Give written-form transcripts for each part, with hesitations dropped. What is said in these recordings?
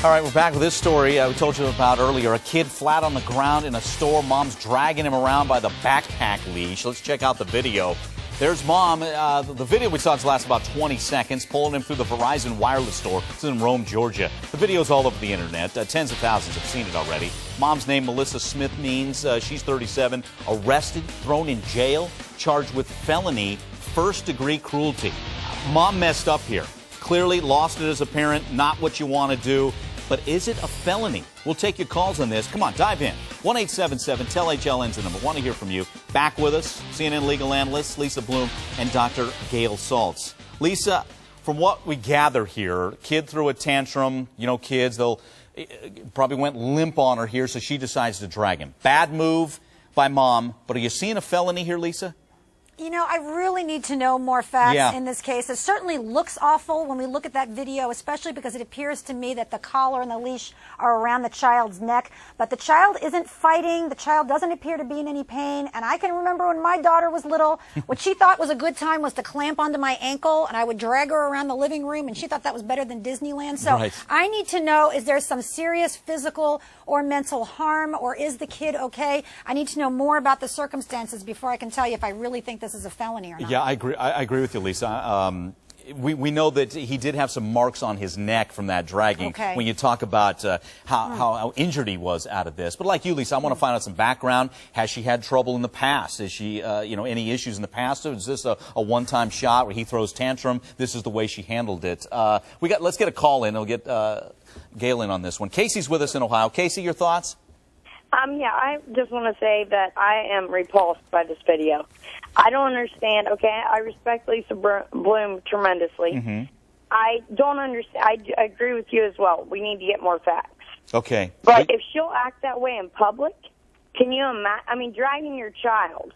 All right, we're back with this story we told you about earlier. A kid flat on the ground in a store. Mom's dragging him around by the backpack leash. Let's check out the video. There's Mom. The video we saw lasts about 20 seconds, pulling him through the Verizon wireless store. It's in Rome, Georgia. The video's all over the internet. Tens of thousands have seen it already. Mom's name, Melissa Smith, means she's 37, arrested, thrown in jail, charged with felony first-degree cruelty. Mom messed up here. Clearly lost it as a parent, not what you want to do. But is it a felony? We'll take your calls on this. Come on, dive in. 1-877-TEL-HLN's the number. Want to hear from you. Back with us, CNN legal analyst Lisa Bloom and Dr. Gail Saltz. Lisa, from what we gather here, kid threw a tantrum. You know, kids, they'll probably went limp on her here, so she decides to drag him. Bad move by Mom. But are you seeing a felony here, Lisa? You know, I really need to know more facts in this case. It certainly looks awful when we look at that video, especially because it appears to me that the collar and the leash are around the child's neck. But the child isn't fighting. The child doesn't appear to be in any pain. And I can remember when my daughter was little, what she thought was a good time was to clamp onto my ankle, and I would drag her around the living room, and she thought that was better than Disneyland. So I need to know, is there some serious physical or mental harm, or is the kid okay? I need to know more about the circumstances before I can tell you if I really think this is a felony or not. Yeah, I agree with you, Lisa. We know that he did have some marks on his neck from that dragging. Okay. When you talk about how injured he was out of this. But like you, Lisa, I want to find out some background. Has she had trouble in the past? Is she, any issues in the past? Or is this a one-time shot where he throws tantrum? This is the way she handled it. Let's get a call in. We'll get Gail in on this one. Casey's with us in Ohio. Casey, your thoughts? Yeah, I just want to say that I am repulsed by this video. I don't understand. Okay, I respect Lisa Bloom tremendously. Mm-hmm. I don't understand. I agree with you as well. We need to get more facts. Okay. But if she'll act that way in public, can you imagine? I mean, dragging your child.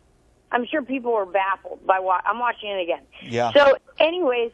I'm sure people were baffled by what I'm watching it again. Yeah. So, anyways,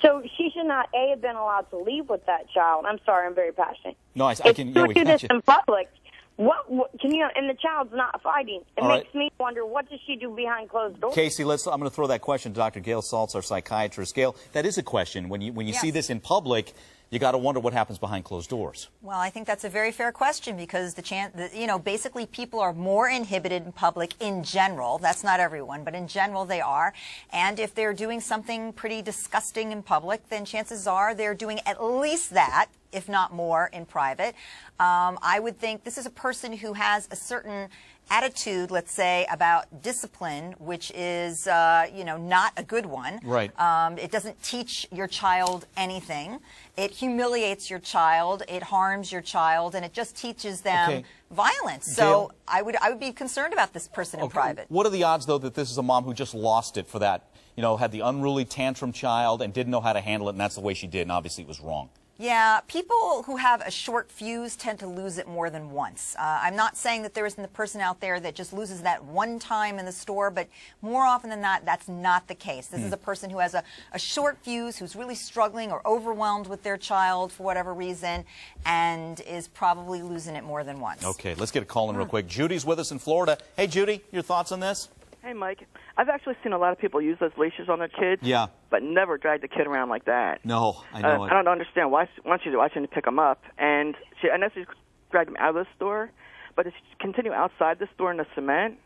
so she should not have been allowed to leave with that child. I'm sorry, I'm very passionate. No, I if can. you We do got this you. in public. What can you? And the child's not fighting. It All makes right. me wonder, what does she do behind closed doors? Casey, I'm going to throw that question to Dr. Gail Saltz, our psychiatrist. Gail, that is a question. When you see this in public, you got to wonder what happens behind closed doors. Well, I think that's a very fair question because basically people are more inhibited in public in general. That's not everyone, but in general they are. And if they're doing something pretty disgusting in public, then chances are they're doing at least that, if not more, in private. I would think this is a person who has a certain attitude, let's say, about discipline, which is, not a good one. Right. It doesn't teach your child anything. It humiliates your child. It harms your child, and it just teaches them violence. So I would be concerned about this person in private. What are the odds, though, that this is a mom who just lost it for that, had the unruly tantrum child and didn't know how to handle it, and that's the way she did, and obviously it was wrong? Yeah, people who have a short fuse tend to lose it more than once. I'm not saying that there isn't a person out there that just loses that one time in the store, but more often than not, that's not the case. This is a person who has a short fuse, who's really struggling or overwhelmed with their child for whatever reason, and is probably losing it more than once. Okay, let's get a call in real quick. Judy's with us in Florida. Hey, Judy, your thoughts on this? Hey, Mike. I've actually seen a lot of people use those leashes on their kids. Yeah. But never drag the kid around like that. No, I know it. I don't understand why shouldn't you pick them up? And I know she dragged him out of the store, but if she continue outside the store in the cement,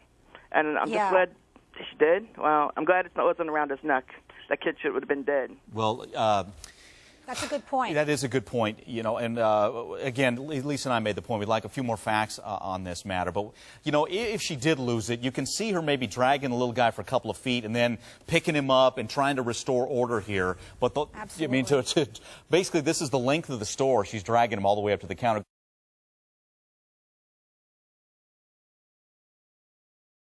and I'm just glad she did. Well, I'm glad it wasn't around his neck. That kid would have been dead. Well, that's a good point. That is a good point, and again, Lisa and I made the point. We'd like a few more facts on this matter. But, if she did lose it, you can see her maybe dragging the little guy for a couple of feet and then picking him up and trying to restore order here. But, basically, this is the length of the store. She's dragging him all the way up to the counter.